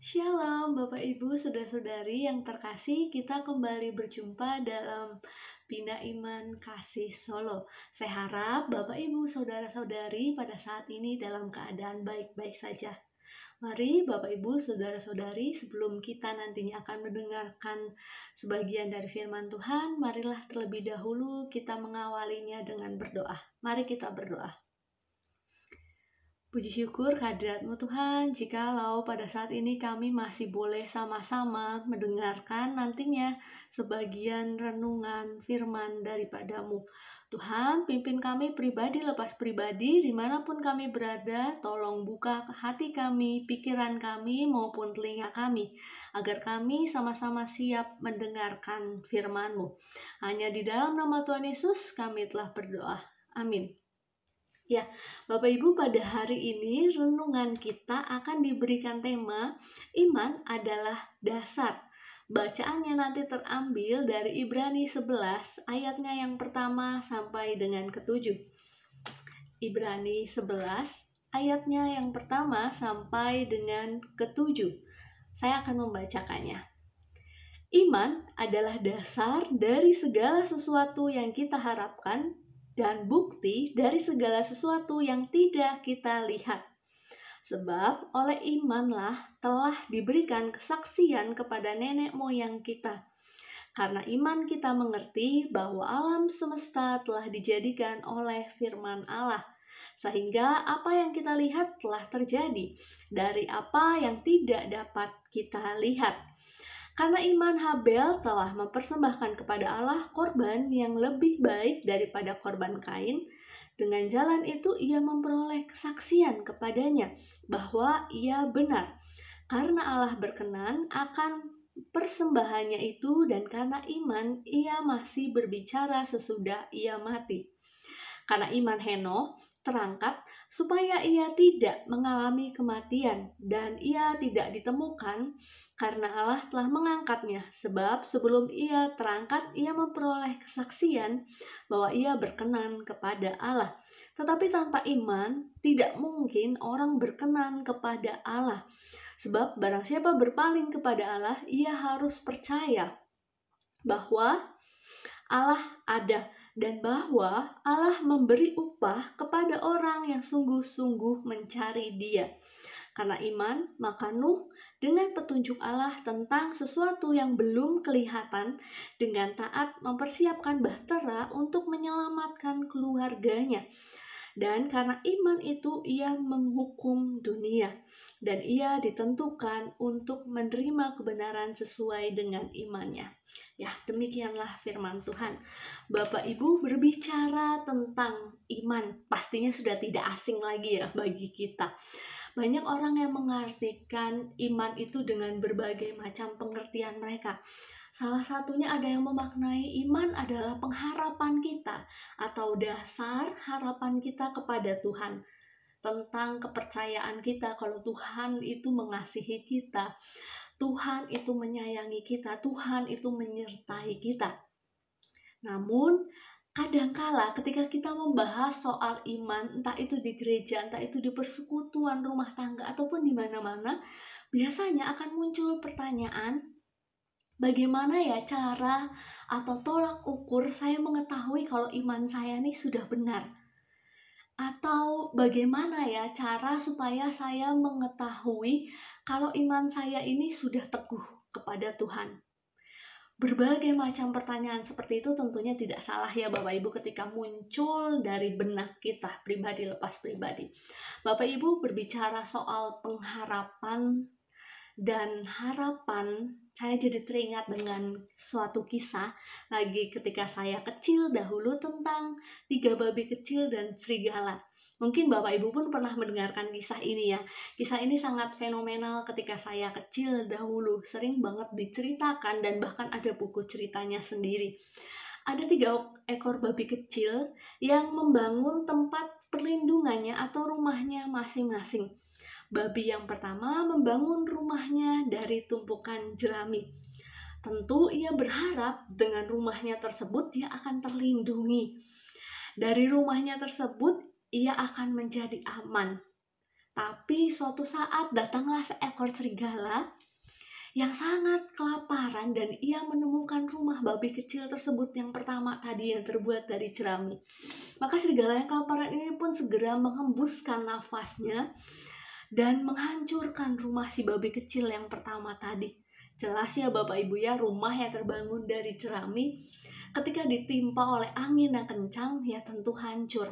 Shalom Bapak Ibu Saudara-saudari yang terkasih, kita kembali berjumpa dalam Bina Iman Kasih Solo. Saya harap Bapak Ibu Saudara-saudari pada saat ini dalam keadaan baik-baik saja. Mari Bapak Ibu Saudara-saudari, sebelum kita nantinya akan mendengarkan sebagian dari firman Tuhan, marilah terlebih dahulu kita mengawalinya dengan berdoa. Mari kita berdoa. Puji syukur kehadirat-Mu Tuhan, jikalau pada saat ini kami masih boleh sama-sama mendengarkan nantinya sebagian renungan firman daripada-Mu. Tuhan, pimpin kami pribadi lepas pribadi, dimanapun kami berada, tolong buka hati kami, pikiran kami, maupun telinga kami, agar kami sama-sama siap mendengarkan firman-Mu. Hanya di dalam nama Tuhan Yesus kami telah berdoa. Amin. Ya, Bapak Ibu, pada hari ini renungan kita akan diberikan tema iman adalah dasar. Bacaannya nanti terambil dari Ibrani 11 ayatnya yang pertama sampai dengan ke-7. Ibrani 11 ayatnya yang pertama sampai dengan ke-7. Saya akan membacakannya. Iman adalah dasar dari segala sesuatu yang kita harapkan dan bukti dari segala sesuatu yang tidak kita lihat. Sebab oleh imanlah telah diberikan kesaksian kepada nenek moyang kita. Karena iman kita mengerti bahwa alam semesta telah dijadikan oleh firman Allah. Sehingga apa yang kita lihat telah terjadi dari apa yang tidak dapat kita lihat. Karena iman Habel telah mempersembahkan kepada Allah korban yang lebih baik daripada korban Kain, dengan jalan itu ia memperoleh kesaksian kepadanya bahwa ia benar. Karena Allah berkenan akan persembahannya itu, dan karena iman ia masih berbicara sesudah ia mati. Karena iman Henokh terangkat supaya ia tidak mengalami kematian, dan ia tidak ditemukan karena Allah telah mengangkatnya. Sebab sebelum ia terangkat, ia memperoleh kesaksian bahwa ia berkenan kepada Allah. Tetapi tanpa iman, tidak mungkin orang berkenan kepada Allah. Sebab barang siapa berpaling kepada Allah, ia harus percaya bahwa Allah ada, dan bahwa Allah memberi upah kepada orang yang sungguh-sungguh mencari Dia. Karena iman, maka Nuh dengan petunjuk Allah tentang sesuatu yang belum kelihatan, dengan taat mempersiapkan bahtera untuk menyelamatkan keluarganya. Dan karena iman itu ia menghukum dunia, dan ia ditentukan untuk menerima kebenaran sesuai dengan imannya. Ya, demikianlah firman Tuhan. Bapak Ibu, berbicara tentang iman pastinya sudah tidak asing lagi ya bagi kita. Banyak orang yang mengartikan iman itu dengan berbagai macam pengertian mereka. Salah satunya ada yang memaknai iman adalah pengharapan kita atau dasar harapan kita kepada Tuhan. Tentang kepercayaan kita kalau Tuhan itu mengasihi kita, Tuhan itu menyayangi kita, Tuhan itu menyertai kita. Namun, kadangkala ketika kita membahas soal iman, entah itu di gereja, entah itu di persekutuan rumah tangga, ataupun di mana-mana, biasanya akan muncul pertanyaan, bagaimana ya cara atau tolak ukur saya mengetahui kalau iman saya nih sudah benar? Atau bagaimana ya cara supaya saya mengetahui kalau iman saya ini sudah teguh kepada Tuhan? Berbagai macam pertanyaan seperti itu tentunya tidak salah ya Bapak Ibu ketika muncul dari benak kita pribadi lepas pribadi. Bapak Ibu berbicara soal pengharapan dan harapan, saya jadi teringat dengan suatu kisah lagi ketika saya kecil dahulu tentang 3 babi kecil dan serigala. Mungkin Bapak Ibu pun pernah mendengarkan kisah ini ya. Kisah ini sangat fenomenal ketika saya kecil dahulu, sering banget diceritakan dan bahkan ada buku ceritanya sendiri. Ada 3 ekor babi kecil yang membangun tempat perlindungannya atau rumahnya masing-masing. Babi yang pertama membangun rumahnya dari tumpukan jerami. Tentu ia berharap dengan rumahnya tersebut dia akan terlindungi. Dari rumahnya tersebut ia akan menjadi aman. Tapi suatu saat datanglah seekor serigala yang sangat kelaparan dan ia menemukan rumah babi kecil tersebut yang pertama tadi yang terbuat dari jerami. Maka serigala yang kelaparan ini pun segera menghembuskan nafasnya dan menghancurkan rumah si babi kecil yang pertama tadi. Jelas ya Bapak Ibu ya, rumah yang terbangun dari jerami ketika ditimpa oleh angin yang kencang ya tentu hancur.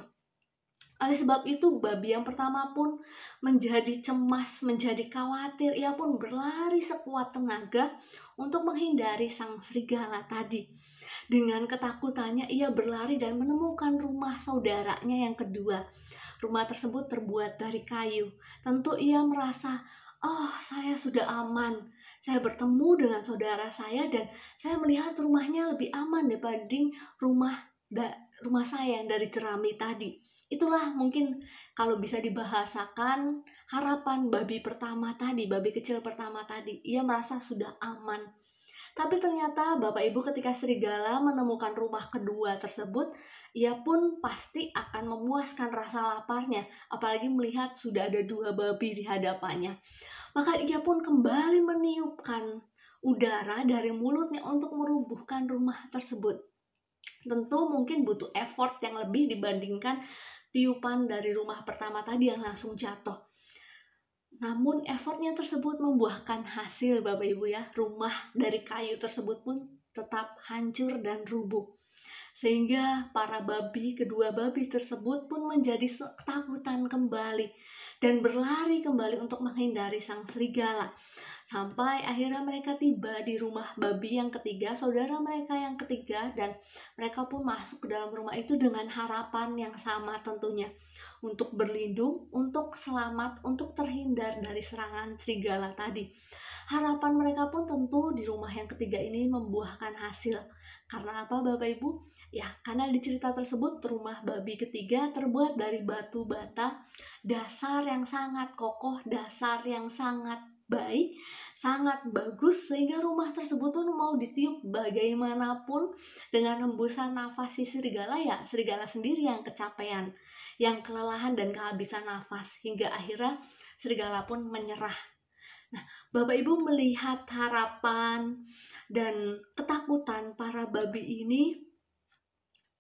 Oleh sebab itu babi yang pertama pun menjadi cemas, menjadi khawatir. Ia pun berlari sekuat tenaga untuk menghindari sang serigala tadi. Dengan ketakutannya ia berlari dan menemukan rumah saudaranya yang kedua. Rumah tersebut terbuat dari kayu. Tentu ia merasa, oh saya sudah aman. Saya bertemu dengan saudara saya dan saya melihat rumahnya lebih aman dibanding rumah saya yang dari jerami tadi. Itulah mungkin kalau bisa dibahasakan harapan babi pertama tadi, babi kecil pertama tadi. Ia merasa sudah aman. Tapi ternyata Bapak Ibu ketika serigala menemukan rumah kedua tersebut, ia pun pasti akan memuaskan rasa laparnya. Apalagi melihat sudah ada 2 babi di hadapannya. Maka ia pun kembali meniupkan udara dari mulutnya untuk merubuhkan rumah tersebut. Tentu mungkin butuh effort yang lebih dibandingkan tiupan dari rumah pertama tadi yang langsung jatuh. Namun effortnya tersebut membuahkan hasil Bapak Ibu ya. Rumah dari kayu tersebut pun tetap hancur dan rubuh. Sehingga kedua babi tersebut pun menjadi ketakutan kembali dan berlari kembali untuk menghindari sang serigala. Sampai akhirnya mereka tiba di rumah babi yang ketiga, saudara mereka yang ketiga, dan mereka pun masuk ke dalam rumah itu dengan harapan yang sama tentunya. Untuk berlindung, untuk selamat, untuk terhindar dari serangan serigala tadi. Harapan mereka pun tentu di rumah yang ketiga ini membuahkan hasil. Karena apa Bapak Ibu? Ya, karena di cerita tersebut rumah babi ketiga terbuat dari batu bata, dasar yang sangat kokoh, dasar yang sangat baik, sangat bagus, sehingga rumah tersebut pun mau ditiup bagaimanapun dengan hembusan nafas si serigala ya, serigala sendiri yang kecapean, yang kelelahan dan kehabisan nafas, hingga akhirnya serigala pun menyerah. Nah, Bapak Ibu melihat harapan dan ketakutan para babi ini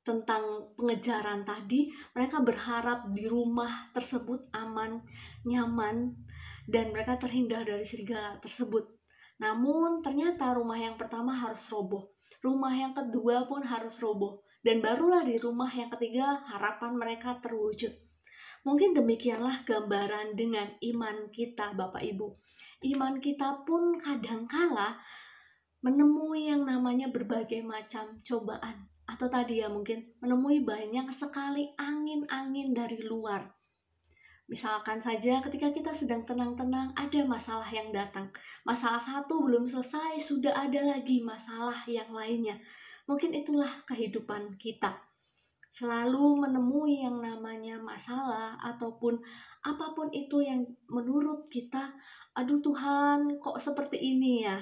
tentang pengejaran tadi, mereka berharap di rumah tersebut aman, nyaman, dan mereka terhindar dari serigala tersebut. Namun ternyata rumah yang pertama harus roboh, rumah yang kedua pun harus roboh, dan barulah di rumah yang ketiga harapan mereka terwujud. Mungkin demikianlah gambaran dengan iman kita Bapak Ibu. Iman kita pun kadangkala menemui yang namanya berbagai macam cobaan. Atau tadi ya mungkin menemui banyak sekali angin-angin dari luar. Misalkan saja ketika kita sedang tenang-tenang ada masalah yang datang. Masalah satu belum selesai, sudah ada lagi masalah yang lainnya. Mungkin itulah kehidupan kita. Selalu menemui yang namanya masalah ataupun apapun itu yang menurut kita, aduh Tuhan kok seperti ini ya.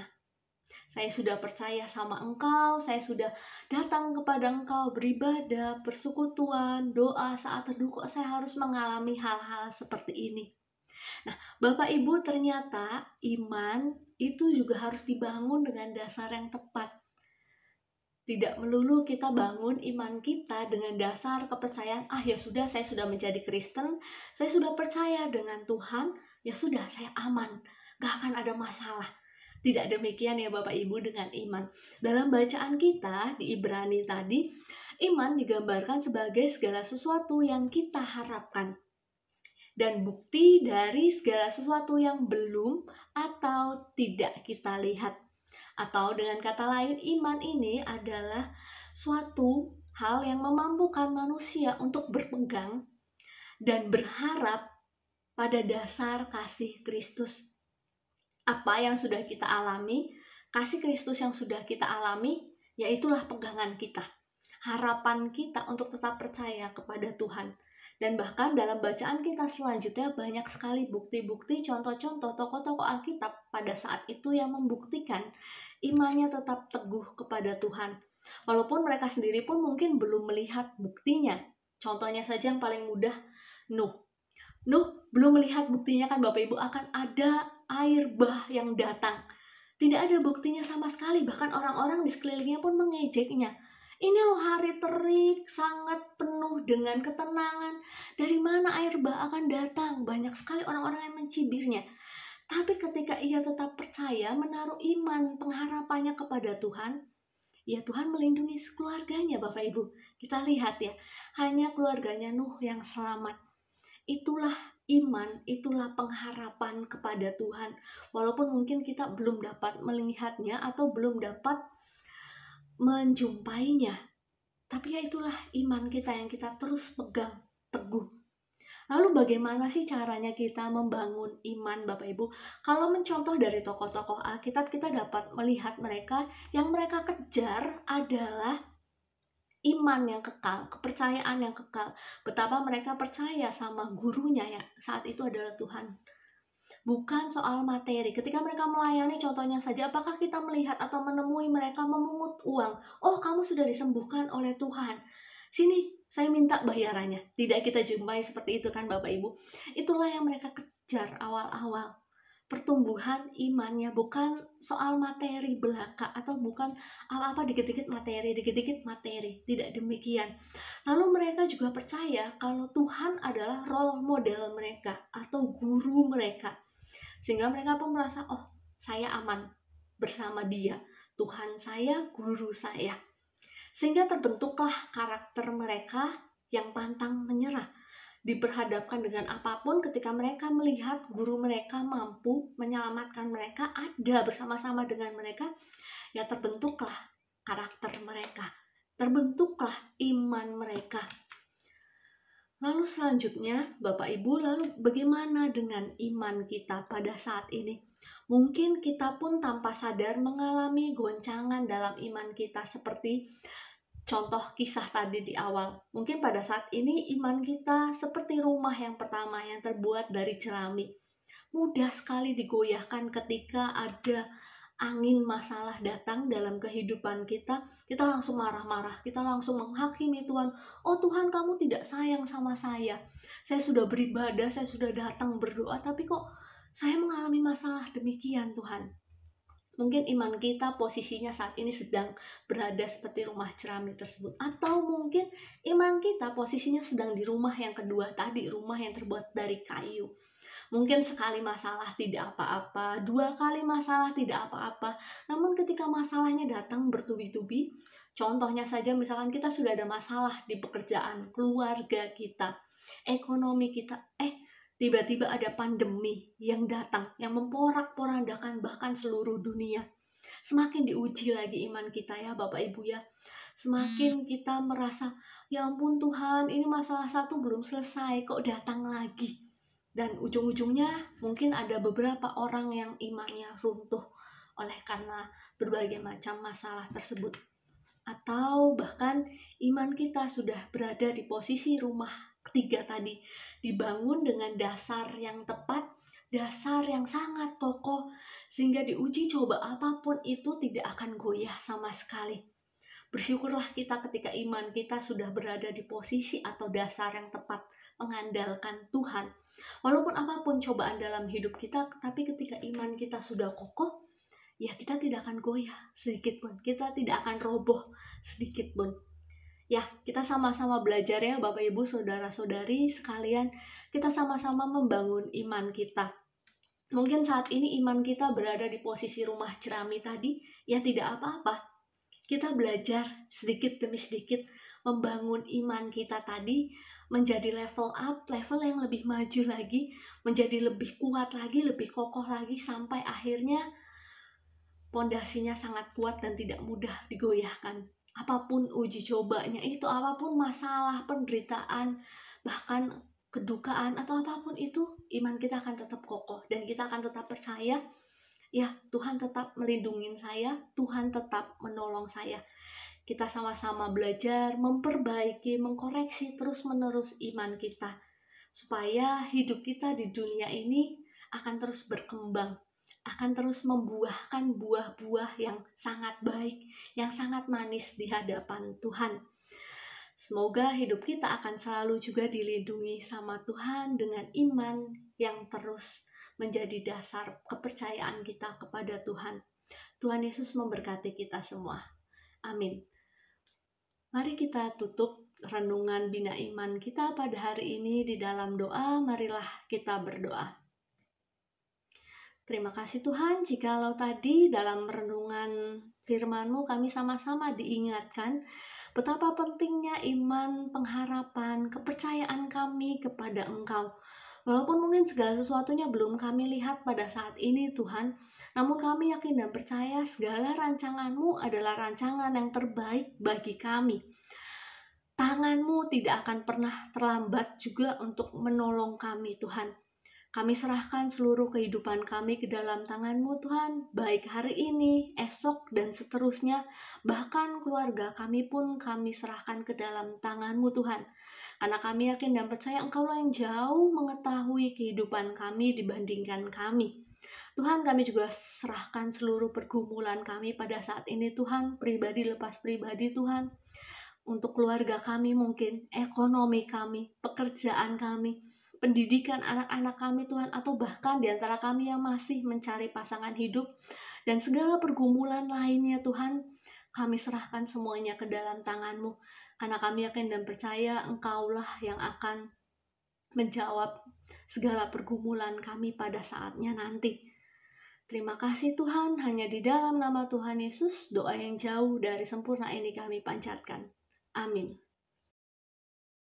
Saya sudah percaya sama Engkau, saya sudah datang kepada Engkau beribadah, persekutuan, doa saat teduh, kok saya harus mengalami hal-hal seperti ini. Nah, Bapak Ibu ternyata iman itu juga harus dibangun dengan dasar yang tepat. Tidak melulu kita bangun iman kita dengan dasar kepercayaan, ya sudah saya sudah menjadi Kristen, saya sudah percaya dengan Tuhan, ya sudah saya aman, gak akan ada masalah. Tidak demikian ya Bapak Ibu dengan iman. Dalam bacaan kita di Ibrani tadi, iman digambarkan sebagai segala sesuatu yang kita harapkan dan bukti dari segala sesuatu yang belum atau tidak kita lihat. Atau dengan kata lain, iman ini adalah suatu hal yang memampukan manusia untuk berpegang dan berharap pada dasar kasih Kristus. Apa yang sudah kita alami, kasih Kristus yang sudah kita alami, yaitulah pegangan kita. Harapan kita untuk tetap percaya kepada Tuhan. Dan bahkan dalam bacaan kita selanjutnya banyak sekali bukti-bukti, contoh-contoh tokoh-tokoh Alkitab pada saat itu yang membuktikan imannya tetap teguh kepada Tuhan. Walaupun mereka sendiri pun mungkin belum melihat buktinya. Contohnya saja yang paling mudah, Nuh. Nuh belum melihat buktinya kan Bapak Ibu akan ada air bah yang datang. Tidak ada buktinya sama sekali, bahkan orang-orang di sekelilingnya pun mengejeknya. Ini loh hari terik, sangat penuh dengan ketenangan. Dari mana air bah akan datang? Banyak sekali orang-orang yang mencibirnya. Tapi ketika ia tetap percaya, menaruh iman, pengharapannya kepada Tuhan, ya Tuhan melindungi keluarganya Bapak Ibu. Kita lihat ya, hanya keluarganya Nuh yang selamat. Itulah iman, itulah pengharapan kepada Tuhan. Walaupun mungkin kita belum dapat melihatnya atau belum dapat menjumpainya, tapi ya itulah iman kita yang kita terus pegang teguh. Lalu bagaimana sih caranya kita membangun iman Bapak Ibu? Kalau mencontoh dari tokoh-tokoh Alkitab, kita dapat melihat mereka yang mereka kejar adalah iman yang kekal, kepercayaan yang kekal. Betapa mereka percaya sama gurunya yang saat itu adalah Tuhan. Bukan soal materi. Ketika mereka melayani, contohnya saja, apakah kita melihat atau menemui mereka memungut uang? Oh, kamu sudah disembuhkan oleh Tuhan. Sini, saya minta bayarannya. Tidak kita jumpai seperti itu kan Bapak Ibu. Itulah yang mereka kejar awal-awal. Pertumbuhan imannya bukan soal materi belaka atau bukan apa-apa dikit-dikit materi. Tidak demikian. Lalu mereka juga percaya kalau Tuhan adalah role model mereka atau guru mereka. Sehingga mereka pun merasa, oh saya aman bersama dia. Tuhan saya, guru saya. Sehingga terbentuklah karakter mereka yang pantang menyerah. Diperhadapkan dengan apapun, ketika mereka melihat guru mereka mampu menyelamatkan mereka, ada bersama-sama dengan mereka, ya terbentuklah karakter mereka, terbentuklah iman mereka. Lalu selanjutnya, Bapak Ibu, lalu bagaimana dengan iman kita pada saat ini? Mungkin kita pun tanpa sadar mengalami goncangan dalam iman kita seperti contoh kisah tadi di awal. Mungkin pada saat ini iman kita seperti rumah yang pertama yang terbuat dari jerami. Mudah sekali digoyahkan ketika ada angin masalah datang dalam kehidupan kita. Kita langsung marah-marah, kita langsung menghakimi Tuhan. Oh Tuhan, kamu tidak sayang sama saya. Saya sudah beribadah, saya sudah datang berdoa, tapi kok saya mengalami masalah demikian Tuhan. Mungkin iman kita posisinya saat ini sedang berada seperti rumah jerami tersebut. Atau mungkin iman kita posisinya sedang di rumah yang kedua tadi, rumah yang terbuat dari kayu. Mungkin sekali masalah tidak apa-apa, 2 kali masalah tidak apa-apa. Namun ketika masalahnya datang bertubi-tubi, contohnya saja misalkan kita sudah ada masalah di pekerjaan, keluarga kita, ekonomi kita, tiba-tiba ada pandemi yang datang, yang memporak-porandakan bahkan seluruh dunia. Semakin diuji lagi iman kita ya Bapak Ibu ya. Semakin kita merasa, ya ampun Tuhan, ini masalah satu belum selesai, kok datang lagi. Dan ujung-ujungnya mungkin ada beberapa orang yang imannya runtuh oleh karena berbagai macam masalah tersebut. Atau bahkan iman kita sudah berada di posisi rumah ketiga tadi, dibangun dengan dasar yang tepat, dasar yang sangat kokoh, sehingga diuji coba apapun itu tidak akan goyah sama sekali. Bersyukurlah kita ketika iman kita sudah berada di posisi atau dasar yang tepat, mengandalkan Tuhan. Walaupun apapun cobaan dalam hidup kita, tapi ketika iman kita sudah kokoh, ya kita tidak akan goyah sedikit pun, kita tidak akan roboh sedikit pun. Ya, kita sama-sama belajar ya Bapak Ibu, saudara-saudari sekalian, kita sama-sama membangun iman kita. Mungkin saat ini iman kita berada di posisi rumah jerami tadi, ya tidak apa-apa. Kita belajar sedikit demi sedikit membangun iman kita tadi menjadi level up, level yang lebih maju lagi, menjadi lebih kuat lagi, lebih kokoh lagi, sampai akhirnya pondasinya sangat kuat dan tidak mudah digoyahkan. Apapun uji cobanya itu, apapun masalah, penderitaan, bahkan kedukaan atau apapun itu, iman kita akan tetap kokoh dan kita akan tetap percaya, ya Tuhan tetap melindungi saya, Tuhan tetap menolong saya. Kita sama-sama belajar, memperbaiki, mengkoreksi terus-menerus iman kita, supaya hidup kita di dunia ini akan terus berkembang, akan terus membuahkan buah-buah yang sangat baik, yang sangat manis di hadapan Tuhan. Semoga hidup kita akan selalu juga dilindungi sama Tuhan dengan iman yang terus menjadi dasar kepercayaan kita kepada Tuhan. Tuhan Yesus memberkati kita semua. Amin. Mari kita tutup renungan Bina Iman kita pada hari ini di dalam doa. Marilah kita berdoa. Terima kasih Tuhan, jikalau tadi dalam renungan firman-Mu kami sama-sama diingatkan betapa pentingnya iman, pengharapan, kepercayaan kami kepada Engkau. Walaupun mungkin segala sesuatunya belum kami lihat pada saat ini Tuhan, namun kami yakin dan percaya segala rancangan-Mu adalah rancangan yang terbaik bagi kami. Tangan-Mu tidak akan pernah terlambat juga untuk menolong kami Tuhan. Kami serahkan seluruh kehidupan kami ke dalam tangan-Mu Tuhan, baik hari ini, esok, dan seterusnya. Bahkan keluarga kami pun kami serahkan ke dalam tangan-Mu Tuhan. Karena kami yakin dan percaya Engkaulah yang jauh mengetahui kehidupan kami dibandingkan kami. Tuhan, kami juga serahkan seluruh pergumulan kami pada saat ini Tuhan, pribadi lepas pribadi Tuhan. Untuk keluarga kami mungkin, ekonomi kami, pekerjaan kami, pendidikan anak-anak kami Tuhan, atau bahkan di antara kami yang masih mencari pasangan hidup, dan segala pergumulan lainnya Tuhan, kami serahkan semuanya ke dalam tangan-Mu, karena kami yakin dan percaya Engkaulah yang akan menjawab segala pergumulan kami pada saatnya nanti. Terima kasih Tuhan, hanya di dalam nama Tuhan Yesus, doa yang jauh dari sempurna ini kami panjatkan. Amin.